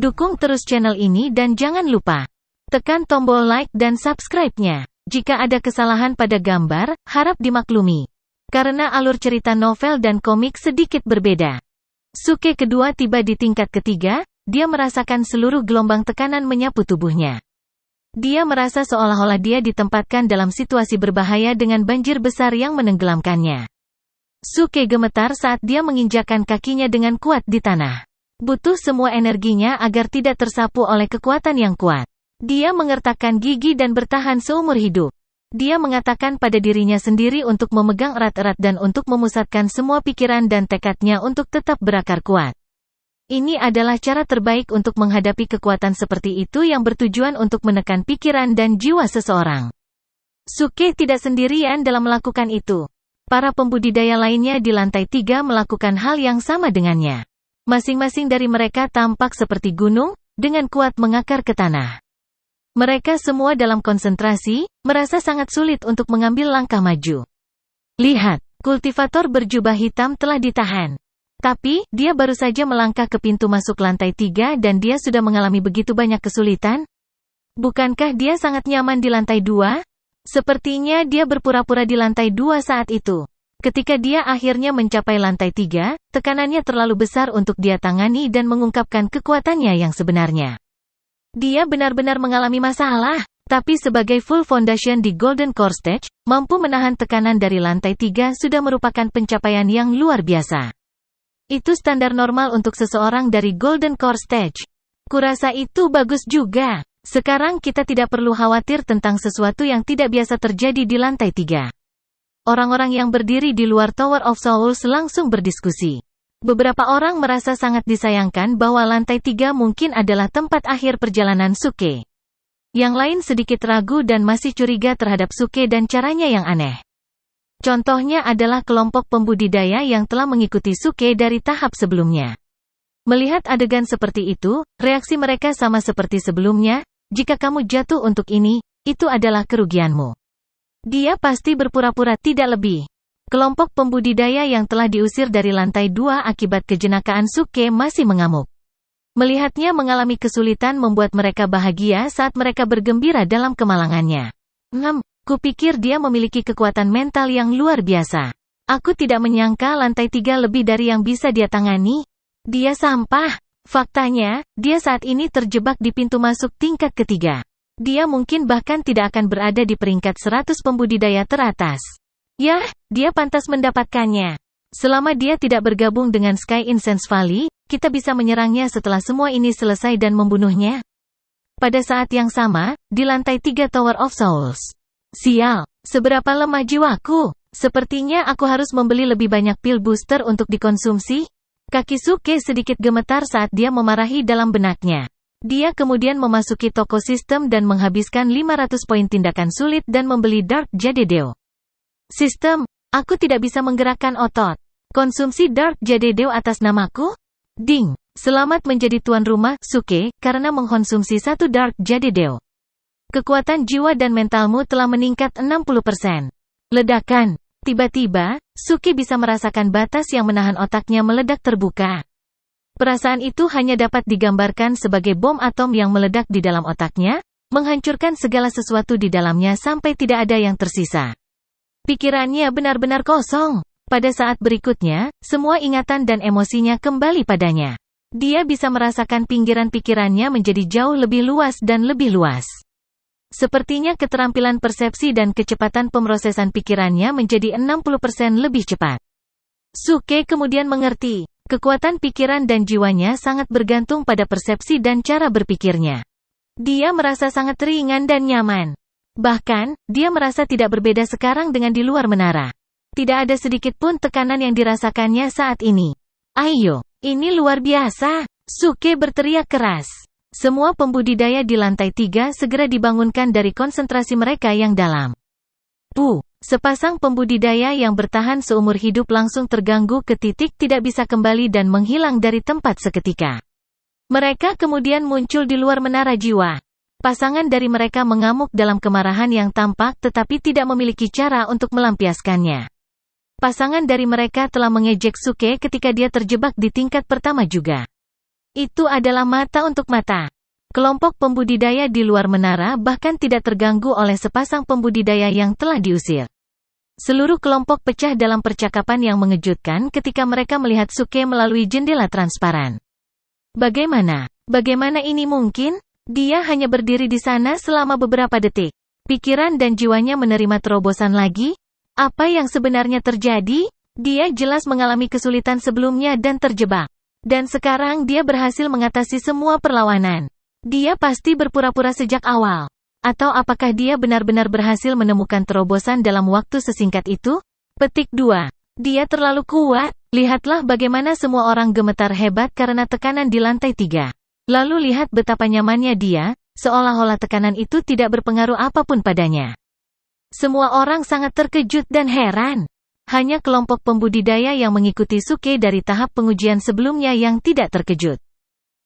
Dukung terus channel ini dan jangan lupa tekan tombol like dan subscribe-nya. Jika ada kesalahan pada gambar, harap dimaklumi. Karena alur cerita novel dan komik sedikit berbeda. Suke kedua tiba di tingkat ketiga, dia merasakan seluruh gelombang tekanan menyapu tubuhnya. Dia merasa seolah-olah dia ditempatkan dalam situasi berbahaya dengan banjir besar yang menenggelamkannya. Suke gemetar saat dia menginjakkan kakinya dengan kuat di tanah. Butuh semua energinya agar tidak tersapu oleh kekuatan yang kuat. Dia mengertakkan gigi dan bertahan seumur hidup. Dia mengatakan pada dirinya sendiri untuk memegang erat-erat dan untuk memusatkan semua pikiran dan tekadnya untuk tetap berakar kuat. Ini adalah cara terbaik untuk menghadapi kekuatan seperti itu yang bertujuan untuk menekan pikiran dan jiwa seseorang. Suke tidak sendirian dalam melakukan itu. Para pembudidaya lainnya di lantai 3 melakukan hal yang sama dengannya. Masing-masing dari mereka tampak seperti gunung, dengan kuat mengakar ke tanah. Mereka semua dalam konsentrasi, merasa sangat sulit untuk mengambil langkah maju. Lihat, kultivator berjubah hitam telah ditahan. Tapi, dia baru saja melangkah ke pintu masuk lantai 3 dan dia sudah mengalami begitu banyak kesulitan. Bukankah dia sangat nyaman di lantai 2? Sepertinya dia berpura-pura di lantai 2 saat itu. Ketika dia akhirnya mencapai lantai 3, tekanannya terlalu besar untuk dia tangani dan mengungkapkan kekuatannya yang sebenarnya. Dia benar-benar mengalami masalah, tapi sebagai full foundation di Golden Core Stage, mampu menahan tekanan dari lantai 3 sudah merupakan pencapaian yang luar biasa. Itu standar normal untuk seseorang dari Golden Core Stage. Kurasa itu bagus juga. Sekarang kita tidak perlu khawatir tentang sesuatu yang tidak biasa terjadi di lantai 3. Orang-orang yang berdiri di luar Tower of Souls langsung berdiskusi. Beberapa orang merasa sangat disayangkan bahwa lantai 3 mungkin adalah tempat akhir perjalanan Suke. Yang lain sedikit ragu dan masih curiga terhadap Suke dan caranya yang aneh. Contohnya adalah kelompok pembudidaya yang telah mengikuti Suke dari tahap sebelumnya. Melihat adegan seperti itu, reaksi mereka sama seperti sebelumnya, jika kamu jatuh untuk ini, itu adalah kerugianmu. Dia pasti berpura-pura tidak lebih. Kelompok pembudidaya yang telah diusir dari lantai 2 akibat kejenakaan Suke masih mengamuk. Melihatnya mengalami kesulitan membuat mereka bahagia saat mereka bergembira dalam kemalangannya. Kupikir dia memiliki kekuatan mental yang luar biasa. Aku tidak menyangka lantai 3 lebih dari yang bisa dia tangani. Dia sampah. Faktanya, dia saat ini terjebak di pintu masuk tingkat ketiga. Dia mungkin bahkan tidak akan berada di peringkat 100 pembudidaya teratas. Yah, dia pantas mendapatkannya. Selama dia tidak bergabung dengan Sky Incense Valley, kita bisa menyerangnya setelah semua ini selesai dan membunuhnya. Pada saat yang sama, di lantai 3 Tower of Souls. Sial, seberapa lemah jiwaku. Sepertinya aku harus membeli lebih banyak pil booster untuk dikonsumsi. Kaki Suke sedikit gemetar saat dia memarahi dalam benaknya. Dia kemudian memasuki toko sistem dan menghabiskan 500 poin tindakan sulit dan membeli Dark Jadedeo. Sistem, aku tidak bisa menggerakkan otot. Konsumsi Dark Jadedeo atas namaku? Ding, selamat menjadi tuan rumah, Suke, karena mengkonsumsi 1 Dark Jadedeo. Kekuatan jiwa dan mentalmu telah meningkat 60%. Ledakan. Tiba-tiba, Suke bisa merasakan batas yang menahan otaknya meledak terbuka. Perasaan itu hanya dapat digambarkan sebagai bom atom yang meledak di dalam otaknya, menghancurkan segala sesuatu di dalamnya sampai tidak ada yang tersisa. Pikirannya benar-benar kosong. Pada saat berikutnya, semua ingatan dan emosinya kembali padanya. Dia bisa merasakan pinggiran pikirannya menjadi jauh lebih luas dan lebih luas. Sepertinya keterampilan persepsi dan kecepatan pemrosesan pikirannya menjadi 60% lebih cepat. Suke kemudian mengerti, kekuatan pikiran dan jiwanya sangat bergantung pada persepsi dan cara berpikirnya. Dia merasa sangat ringan dan nyaman. Bahkan, dia merasa tidak berbeda sekarang dengan di luar menara. Tidak ada sedikit pun tekanan yang dirasakannya saat ini. Ayo, ini luar biasa. Suke berteriak keras. Semua pembudidaya di lantai 3 segera dibangunkan dari konsentrasi mereka yang dalam. Sepasang pembudidaya yang bertahan seumur hidup langsung terganggu ke titik tidak bisa kembali dan menghilang dari tempat seketika. Mereka kemudian muncul di luar menara jiwa. Pasangan dari mereka mengamuk dalam kemarahan yang tampak tetapi tidak memiliki cara untuk melampiaskannya. Pasangan dari mereka telah mengejek Suke ketika dia terjebak di tingkat pertama juga. Itu adalah mata untuk mata. Kelompok pembudidaya di luar menara bahkan tidak terganggu oleh sepasang pembudidaya yang telah diusir. Seluruh kelompok pecah dalam percakapan yang mengejutkan ketika mereka melihat Suke melalui jendela transparan. Bagaimana ini mungkin? Dia hanya berdiri di sana selama beberapa detik. Pikiran dan jiwanya menerima terobosan lagi. Apa yang sebenarnya terjadi? Dia jelas mengalami kesulitan sebelumnya dan terjebak. Dan sekarang dia berhasil mengatasi semua perlawanan. Dia pasti berpura-pura sejak awal. Atau apakah dia benar-benar berhasil menemukan terobosan dalam waktu sesingkat itu? Petik 2. Dia terlalu kuat. Lihatlah bagaimana semua orang gemetar hebat karena tekanan di lantai 3. Lalu lihat betapa nyamannya dia, seolah-olah tekanan itu tidak berpengaruh apapun padanya. Semua orang sangat terkejut dan heran. Hanya kelompok pembudidaya yang mengikuti Suke dari tahap pengujian sebelumnya yang tidak terkejut.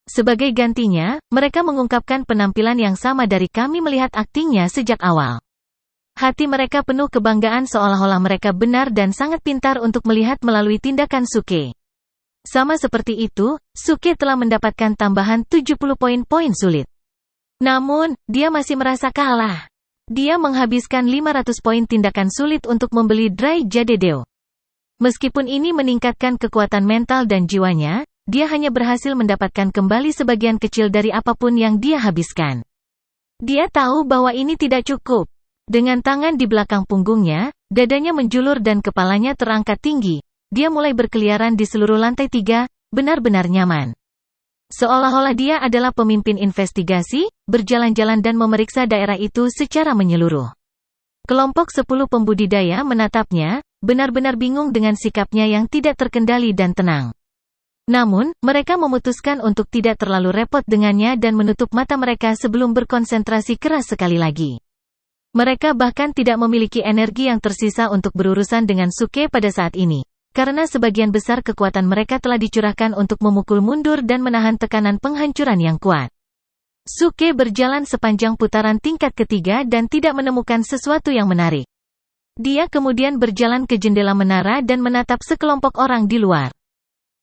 Sebagai gantinya, mereka mengungkapkan penampilan yang sama dari kami melihat aktingnya sejak awal. Hati mereka penuh kebanggaan seolah-olah mereka benar dan sangat pintar untuk melihat melalui tindakan Suke. Sama seperti itu, Suke telah mendapatkan tambahan 70 poin sulit. Namun, dia masih merasa kalah. Dia menghabiskan 500 poin tindakan sulit untuk membeli Dry Jadedeo. Meskipun ini meningkatkan kekuatan mental dan jiwanya, dia hanya berhasil mendapatkan kembali sebagian kecil dari apapun yang dia habiskan. Dia tahu bahwa ini tidak cukup. Dengan tangan di belakang punggungnya, dadanya menjulur dan kepalanya terangkat tinggi, dia mulai berkeliaran di seluruh lantai 3, benar-benar nyaman. Seolah-olah dia adalah pemimpin investigasi, berjalan-jalan dan memeriksa daerah itu secara menyeluruh. Kelompok 10 pembudidaya menatapnya, benar-benar bingung dengan sikapnya yang tidak terkendali dan tenang. Namun, mereka memutuskan untuk tidak terlalu repot dengannya dan menutup mata mereka sebelum berkonsentrasi keras sekali lagi. Mereka bahkan tidak memiliki energi yang tersisa untuk berurusan dengan Suke pada saat ini, karena sebagian besar kekuatan mereka telah dicurahkan untuk memukul mundur dan menahan tekanan penghancuran yang kuat. Suke berjalan sepanjang putaran tingkat ketiga dan tidak menemukan sesuatu yang menarik. Dia kemudian berjalan ke jendela menara dan menatap sekelompok orang di luar.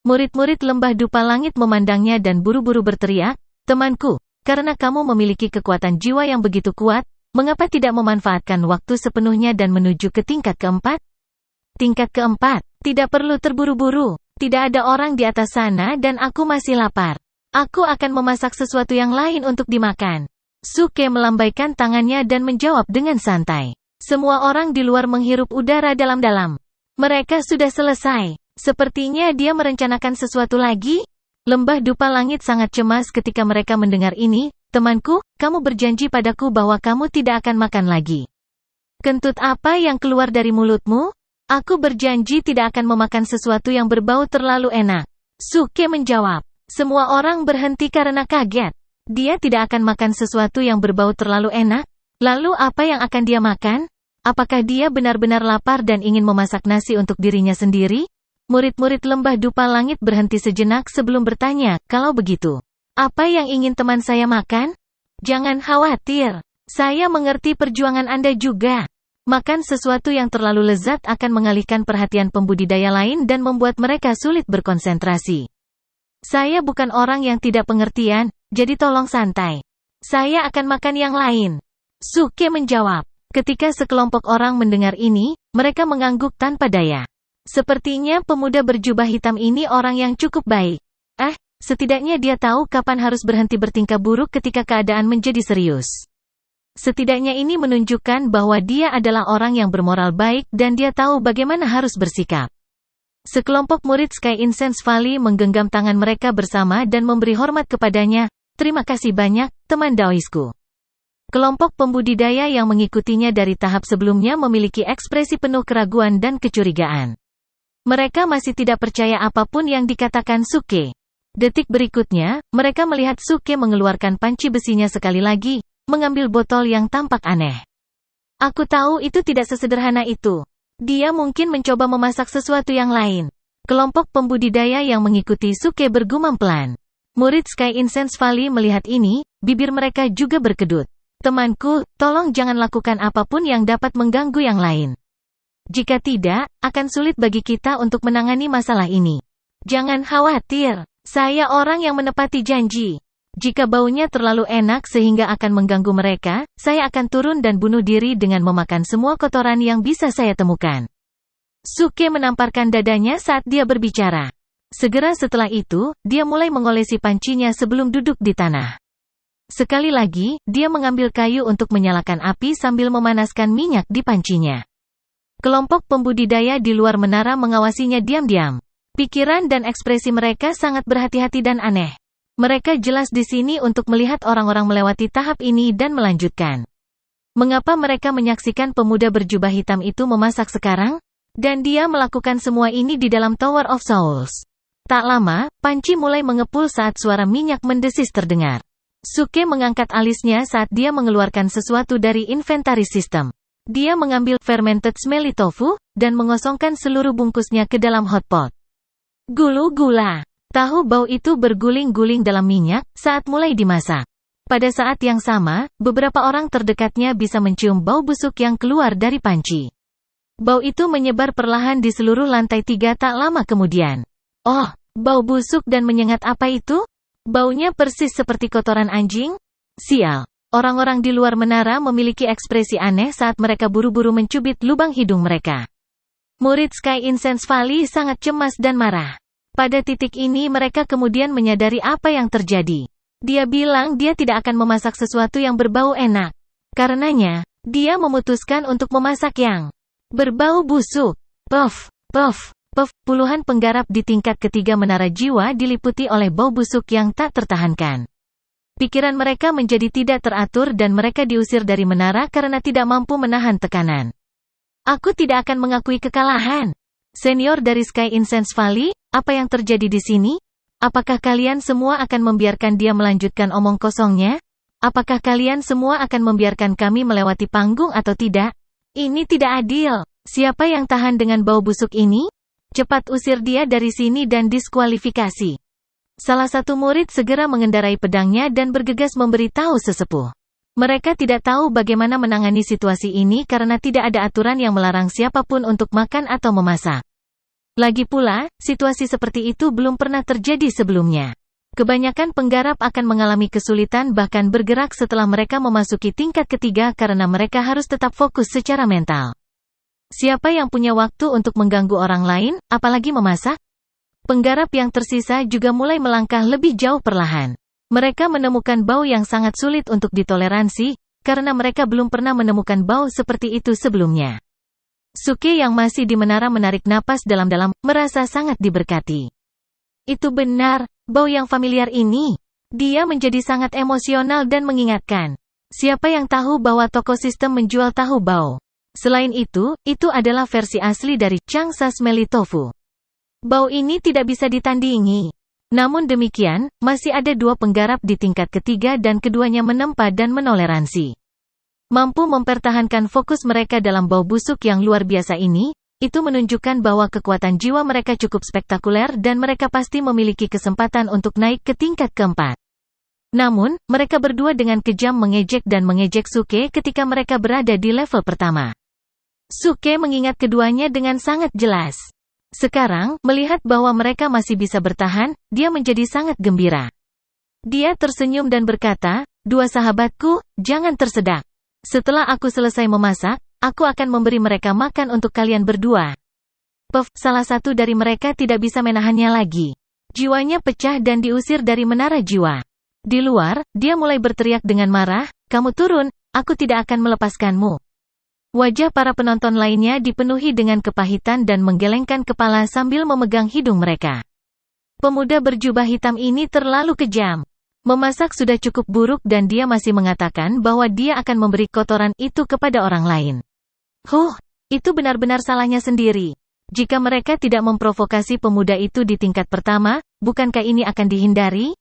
Murid-murid lembah dupa langit memandangnya dan buru-buru berteriak, "Temanku, karena kamu memiliki kekuatan jiwa yang begitu kuat, mengapa tidak memanfaatkan waktu sepenuhnya dan menuju ke tingkat keempat?" Tingkat keempat, tidak perlu terburu-buru, tidak ada orang di atas sana dan aku masih lapar. Aku akan memasak sesuatu yang lain untuk dimakan. Suke melambaikan tangannya dan menjawab dengan santai. Semua orang di luar menghirup udara dalam-dalam. Mereka sudah selesai. Sepertinya dia merencanakan sesuatu lagi. Lembah dupa langit sangat cemas ketika mereka mendengar ini. Temanku, kamu berjanji padaku bahwa kamu tidak akan makan lagi. Kentut apa yang keluar dari mulutmu? Aku berjanji tidak akan memakan sesuatu yang berbau terlalu enak. Suke menjawab. Semua orang berhenti karena kaget. Dia tidak akan makan sesuatu yang berbau terlalu enak. Lalu apa yang akan dia makan? Apakah dia benar-benar lapar dan ingin memasak nasi untuk dirinya sendiri? Murid-murid lembah dupa langit berhenti sejenak sebelum bertanya, kalau begitu, apa yang ingin teman saya makan? Jangan khawatir. Saya mengerti perjuangan Anda juga. Makan sesuatu yang terlalu lezat akan mengalihkan perhatian pembudidaya lain dan membuat mereka sulit berkonsentrasi. Saya bukan orang yang tidak pengertian, jadi tolong santai. Saya akan makan yang lain. Suke menjawab. Ketika sekelompok orang mendengar ini, mereka mengangguk tanpa daya. Sepertinya pemuda berjubah hitam ini orang yang cukup baik. Setidaknya dia tahu kapan harus berhenti bertingkah buruk ketika keadaan menjadi serius. Setidaknya ini menunjukkan bahwa dia adalah orang yang bermoral baik dan dia tahu bagaimana harus bersikap. Sekelompok murid Sky Incense Valley menggenggam tangan mereka bersama dan memberi hormat kepadanya. Terima kasih banyak, teman Daoisku. Kelompok pembudidaya yang mengikutinya dari tahap sebelumnya memiliki ekspresi penuh keraguan dan kecurigaan. Mereka masih tidak percaya apapun yang dikatakan Suke. Detik berikutnya, mereka melihat Suke mengeluarkan panci besinya sekali lagi, mengambil botol yang tampak aneh. Aku tahu itu tidak sesederhana itu. Dia mungkin mencoba memasak sesuatu yang lain. Kelompok pembudidaya yang mengikuti Suke bergumam pelan. Murid Sky Incense Valley melihat ini, bibir mereka juga berkedut. Temanku, tolong jangan lakukan apapun yang dapat mengganggu yang lain. Jika tidak, akan sulit bagi kita untuk menangani masalah ini. Jangan khawatir. Saya orang yang menepati janji. Jika baunya terlalu enak sehingga akan mengganggu mereka, saya akan turun dan bunuh diri dengan memakan semua kotoran yang bisa saya temukan. Suke menamparkan dadanya saat dia berbicara. Segera setelah itu, dia mulai mengolesi pancinya sebelum duduk di tanah. Sekali lagi, dia mengambil kayu untuk menyalakan api sambil memanaskan minyak di pancinya. Kelompok pembudidaya di luar menara mengawasinya diam-diam. Pikiran dan ekspresi mereka sangat berhati-hati dan aneh. Mereka jelas di sini untuk melihat orang-orang melewati tahap ini dan melanjutkan. Mengapa mereka menyaksikan pemuda berjubah hitam itu memasak sekarang? Dan dia melakukan semua ini di dalam Tower of Souls. Tak lama, panci mulai mengepul saat suara minyak mendesis terdengar. Suke mengangkat alisnya saat dia mengeluarkan sesuatu dari inventaris sistem. Dia mengambil fermented smelly tofu, dan mengosongkan seluruh bungkusnya ke dalam hotpot. Gulu-gula. Tahu bau itu berguling-guling dalam minyak saat mulai dimasak. Pada saat yang sama, beberapa orang terdekatnya bisa mencium bau busuk yang keluar dari panci. Bau itu menyebar perlahan di seluruh lantai 3 tak lama kemudian. Oh, bau busuk dan menyengat apa itu? Baunya persis seperti kotoran anjing? Sial. Orang-orang di luar menara memiliki ekspresi aneh saat mereka buru-buru mencubit lubang hidung mereka. Murid Sky Incense Valley sangat cemas dan marah. Pada titik ini mereka kemudian menyadari apa yang terjadi. Dia bilang dia tidak akan memasak sesuatu yang berbau enak. Karenanya, dia memutuskan untuk memasak yang berbau busuk. Puff, puff, puff. Puluhan penggarap di tingkat ketiga menara jiwa diliputi oleh bau busuk yang tak tertahankan. Pikiran mereka menjadi tidak teratur dan mereka diusir dari menara karena tidak mampu menahan tekanan. Aku tidak akan mengakui kekalahan. Senior dari Sky Incense Valley, apa yang terjadi di sini? Apakah kalian semua akan membiarkan dia melanjutkan omong kosongnya? Apakah kalian semua akan membiarkan kami melewati panggung atau tidak? Ini tidak adil. Siapa yang tahan dengan bau busuk ini? Cepat usir dia dari sini dan diskualifikasi. Salah satu murid segera mengendarai pedangnya dan bergegas memberitahu sesepuh. Mereka tidak tahu bagaimana menangani situasi ini karena tidak ada aturan yang melarang siapapun untuk makan atau memasak. Lagi pula, situasi seperti itu belum pernah terjadi sebelumnya. Kebanyakan penggarap akan mengalami kesulitan bahkan bergerak setelah mereka memasuki tingkat ketiga karena mereka harus tetap fokus secara mental. Siapa yang punya waktu untuk mengganggu orang lain, apalagi memasak? Penggarap yang tersisa juga mulai melangkah lebih jauh perlahan. Mereka menemukan bau yang sangat sulit untuk ditoleransi, karena mereka belum pernah menemukan bau seperti itu sebelumnya. Suke yang masih di menara menarik napas dalam-dalam, merasa sangat diberkati. Itu benar, bau yang familiar ini. Dia menjadi sangat emosional dan mengingatkan. Siapa yang tahu bahwa toko sistem menjual tahu bau? Selain itu adalah versi asli dari Changsha Smelly Tofu. Bau ini tidak bisa ditandingi. Namun demikian, masih ada dua penggarap di tingkat ketiga dan keduanya menempa dan menoleransi. Mampu mempertahankan fokus mereka dalam bau busuk yang luar biasa ini, itu menunjukkan bahwa kekuatan jiwa mereka cukup spektakuler dan mereka pasti memiliki kesempatan untuk naik ke tingkat keempat. Namun, mereka berdua dengan kejam mengejek dan mengejek Suke ketika mereka berada di level pertama. Suke mengingat keduanya dengan sangat jelas. Sekarang, melihat bahwa mereka masih bisa bertahan, dia menjadi sangat gembira. Dia tersenyum dan berkata, "Dua sahabatku, jangan tersedak. Setelah aku selesai memasak, aku akan memberi mereka makan untuk kalian berdua." Puff, salah satu dari mereka tidak bisa menahannya lagi. Jiwanya pecah dan diusir dari menara jiwa. Di luar, dia mulai berteriak dengan marah, "Kamu turun, aku tidak akan melepaskanmu." Wajah para penonton lainnya dipenuhi dengan kepahitan dan menggelengkan kepala sambil memegang hidung mereka. Pemuda berjubah hitam ini terlalu kejam. Memasak sudah cukup buruk dan dia masih mengatakan bahwa dia akan memberi kotoran itu kepada orang lain. Itu benar-benar salahnya sendiri. Jika mereka tidak memprovokasi pemuda itu di tingkat pertama, bukankah ini akan dihindari?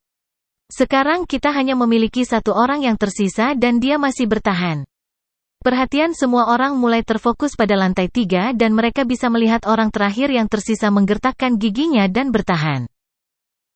Sekarang kita hanya memiliki satu orang yang tersisa dan dia masih bertahan. Perhatian semua orang mulai terfokus pada lantai 3 dan mereka bisa melihat orang terakhir yang tersisa menggertakkan giginya dan bertahan.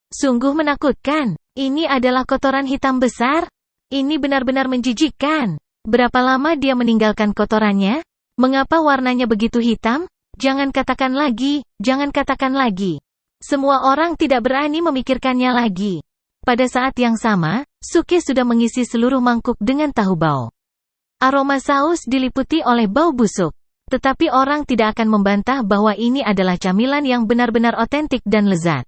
Sungguh menakutkan. Ini adalah kotoran hitam besar. Ini benar-benar menjijikkan. Berapa lama dia meninggalkan kotorannya? Mengapa warnanya begitu hitam? Jangan katakan lagi, jangan katakan lagi. Semua orang tidak berani memikirkannya lagi. Pada saat yang sama, Suke sudah mengisi seluruh mangkuk dengan tahu bao. Aroma saus diliputi oleh bau busuk. Tetapi orang tidak akan membantah bahwa ini adalah camilan yang benar-benar otentik dan lezat.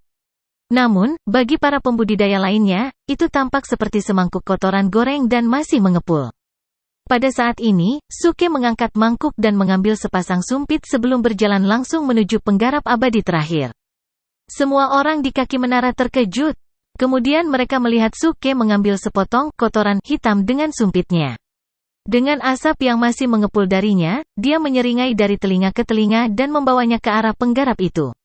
Namun, bagi para pembudidaya lainnya, itu tampak seperti semangkuk kotoran goreng dan masih mengepul. Pada saat ini, Suke mengangkat mangkuk dan mengambil sepasang sumpit sebelum berjalan langsung menuju penggarap abadi terakhir. Semua orang di kaki menara terkejut. Kemudian mereka melihat Suke mengambil sepotong kotoran hitam dengan sumpitnya. Dengan asap yang masih mengepul darinya, dia menyeringai dari telinga ke telinga dan membawanya ke arah penggarap itu.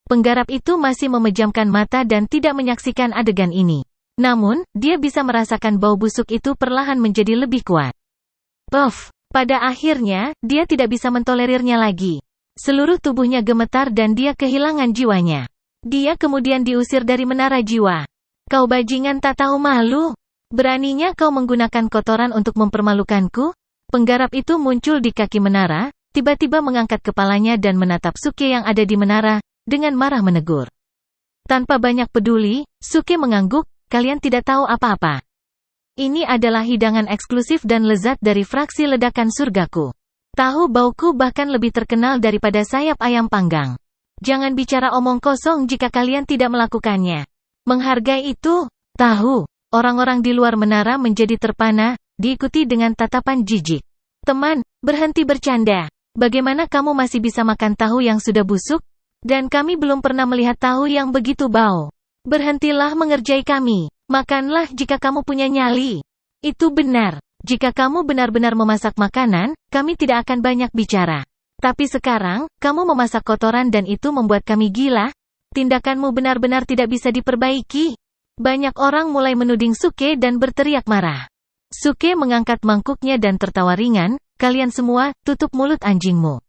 Penggarap itu masih memejamkan mata dan tidak menyaksikan adegan ini. Namun, dia bisa merasakan bau busuk itu perlahan menjadi lebih kuat. Puff! Pada akhirnya, dia tidak bisa mentolerirnya lagi. Seluruh tubuhnya gemetar dan dia kehilangan jiwanya. Dia kemudian diusir dari menara jiwa. Kau bajingan tak tahu malu! Beraninya kau menggunakan kotoran untuk mempermalukanku? Penggarap itu muncul di kaki menara, tiba-tiba mengangkat kepalanya dan menatap Suke yang ada di menara, dengan marah menegur. Tanpa banyak peduli, Suke mengangguk, kalian tidak tahu apa-apa. Ini adalah hidangan eksklusif dan lezat dari fraksi ledakan surgaku. Tahu bauku bahkan lebih terkenal daripada sayap ayam panggang. Jangan bicara omong kosong jika kalian tidak melakukannya. Menghargai itu, tahu. Orang-orang di luar menara menjadi terpana, diikuti dengan tatapan jijik. Teman, berhenti bercanda. Bagaimana kamu masih bisa makan tahu yang sudah busuk? Dan kami belum pernah melihat tahu yang begitu bau. Berhentilah mengerjai kami. Makanlah jika kamu punya nyali. Itu benar. Jika kamu benar-benar memasak makanan, kami tidak akan banyak bicara. Tapi sekarang, kamu memasak kotoran dan itu membuat kami gila. Tindakanmu benar-benar tidak bisa diperbaiki. Banyak orang mulai menuding Suke dan berteriak marah. Suke mengangkat mangkuknya dan tertawa ringan, kalian semua, tutup mulut anjingmu.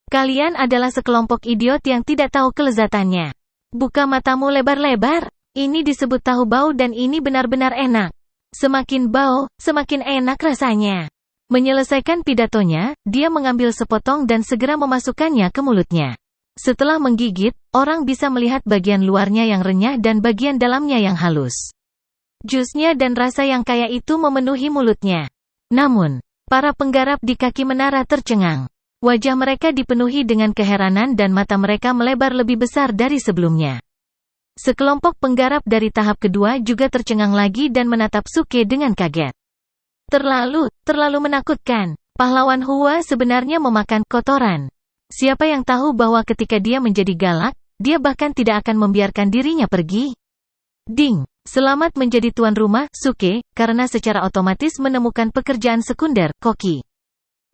Kalian adalah sekelompok idiot yang tidak tahu kelezatannya. Buka matamu lebar-lebar. Ini disebut tahu bau dan ini benar-benar enak. Semakin bau, semakin enak rasanya. Menyelesaikan pidatonya, dia mengambil sepotong dan segera memasukkannya ke mulutnya. Setelah menggigit, orang bisa melihat bagian luarnya yang renyah dan bagian dalamnya yang halus. Jusnya dan rasa yang kaya itu memenuhi mulutnya. Namun, para penggarap di kaki menara tercengang. Wajah mereka dipenuhi dengan keheranan dan mata mereka melebar lebih besar dari sebelumnya. Sekelompok penggarap dari tahap kedua juga tercengang lagi dan menatap Suke dengan kaget. Terlalu menakutkan. Pahlawan Hua sebenarnya memakan kotoran. Siapa yang tahu bahwa ketika dia menjadi galak, dia bahkan tidak akan membiarkan dirinya pergi? Ding! Selamat menjadi tuan rumah, Suke, karena secara otomatis menemukan pekerjaan sekunder, Koki.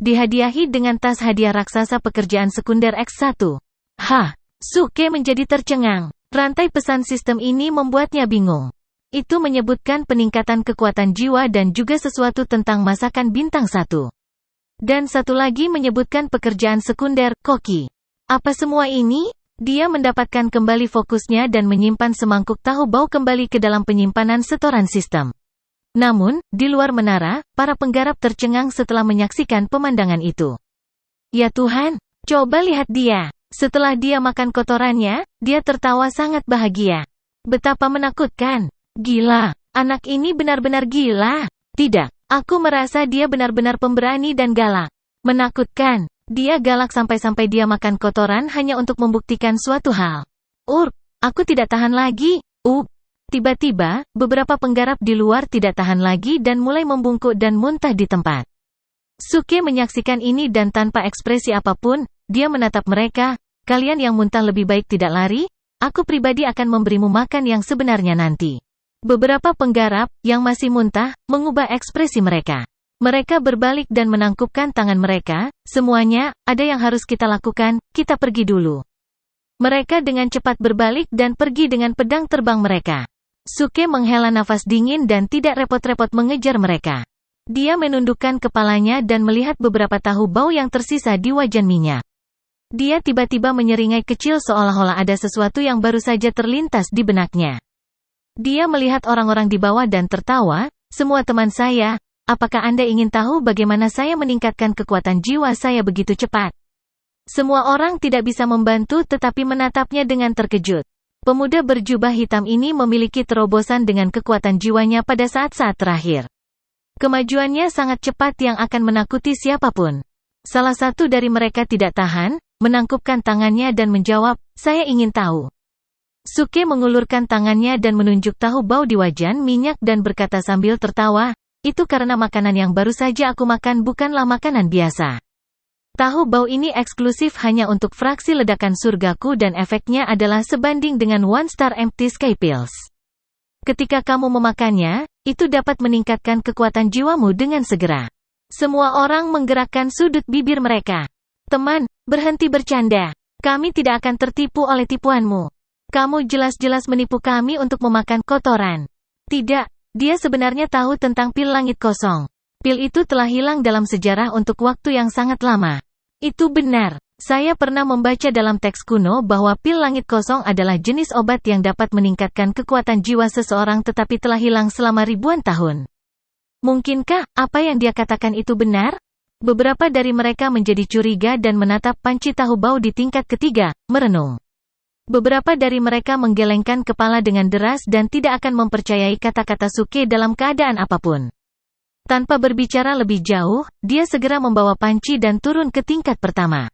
Dihadiahi dengan tas hadiah raksasa pekerjaan sekunder X1. Hah! Suke menjadi tercengang. Rantai pesan sistem ini membuatnya bingung. Itu menyebutkan peningkatan kekuatan jiwa dan juga sesuatu tentang masakan bintang 1. Dan satu lagi menyebutkan pekerjaan sekunder, Koki. Apa semua ini? Dia mendapatkan kembali fokusnya dan menyimpan semangkuk tahu bau kembali ke dalam penyimpanan setoran sistem. Namun, di luar menara, para penggarap tercengang setelah menyaksikan pemandangan itu. Ya Tuhan, coba lihat dia. Setelah dia makan kotorannya, dia tertawa sangat bahagia. Betapa menakutkan. Gila, anak ini benar-benar gila. Tidak. Aku merasa dia benar-benar pemberani dan galak. Menakutkan. Dia galak sampai-sampai dia makan kotoran hanya untuk membuktikan suatu hal. Aku tidak tahan lagi. Tiba-tiba, beberapa penggarap di luar tidak tahan lagi dan mulai membungkuk dan muntah di tempat. Suke menyaksikan ini dan tanpa ekspresi apapun, dia menatap mereka. Kalian yang muntah lebih baik tidak lari? Aku pribadi akan memberimu makan yang sebenarnya nanti. Beberapa penggarap, yang masih muntah, mengubah ekspresi mereka. Mereka berbalik dan menangkupkan tangan mereka. Semuanya, ada yang harus kita lakukan, kita pergi dulu. Mereka dengan cepat berbalik dan pergi dengan pedang terbang mereka. Suke menghela nafas dingin dan tidak repot-repot mengejar mereka. Dia menundukkan kepalanya dan melihat beberapa tahu bau yang tersisa di wajan minyak. Dia tiba-tiba menyeringai kecil seolah-olah ada sesuatu yang baru saja terlintas di benaknya. Dia melihat orang-orang di bawah dan tertawa, semua teman saya, apakah Anda ingin tahu bagaimana saya meningkatkan kekuatan jiwa saya begitu cepat? Semua orang tidak bisa membantu tetapi menatapnya dengan terkejut. Pemuda berjubah hitam ini memiliki terobosan dengan kekuatan jiwanya pada saat-saat terakhir. Kemajuannya sangat cepat yang akan menakuti siapapun. Salah satu dari mereka tidak tahan, menangkupkan tangannya dan menjawab, "Saya ingin tahu." Suke mengulurkan tangannya dan menunjuk tahu bau di wajan minyak dan berkata sambil tertawa, "Itu karena makanan yang baru saja aku makan bukanlah makanan biasa. Tahu bau ini eksklusif hanya untuk fraksi ledakan surgaku dan efeknya adalah sebanding dengan One Star Empty Sky Pills. Ketika kamu memakannya, itu dapat meningkatkan kekuatan jiwamu dengan segera." Semua orang menggerakkan sudut bibir mereka. "Teman, berhenti bercanda. Kami tidak akan tertipu oleh tipuanmu. Kamu jelas-jelas menipu kami untuk memakan kotoran." Tidak, dia sebenarnya tahu tentang pil langit kosong. Pil itu telah hilang dalam sejarah untuk waktu yang sangat lama. Itu benar. Saya pernah membaca dalam teks kuno bahwa pil langit kosong adalah jenis obat yang dapat meningkatkan kekuatan jiwa seseorang tetapi telah hilang selama ribuan tahun. Mungkinkah apa yang dia katakan itu benar? Beberapa dari mereka menjadi curiga dan menatap panci tahu bau di tingkat ketiga, merenung. Beberapa dari mereka menggelengkan kepala dengan deras dan tidak akan mempercayai kata-kata Suke dalam keadaan apapun. Tanpa berbicara lebih jauh, dia segera membawa panci dan turun ke tingkat pertama.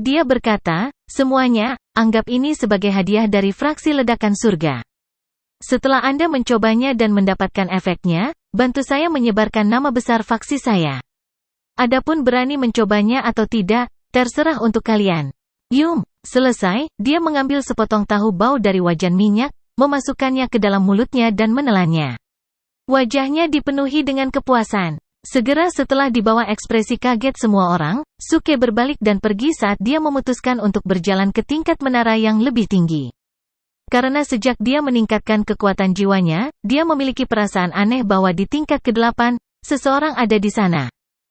Dia berkata, "Semuanya, anggap ini sebagai hadiah dari fraksi ledakan surga. Setelah Anda mencobanya dan mendapatkan efeknya, bantu saya menyebarkan nama besar faksi saya. Adapun berani mencobanya atau tidak, terserah untuk kalian." Yum. Selesai, dia mengambil sepotong tahu bau dari wajan minyak, memasukkannya ke dalam mulutnya dan menelannya. Wajahnya dipenuhi dengan kepuasan. Segera setelah dibawa ekspresi kaget semua orang, Suke berbalik dan pergi saat dia memutuskan untuk berjalan ke tingkat menara yang lebih tinggi. Karena sejak dia meningkatkan kekuatan jiwanya, dia memiliki perasaan aneh bahwa di tingkat ke-8, seseorang ada di sana.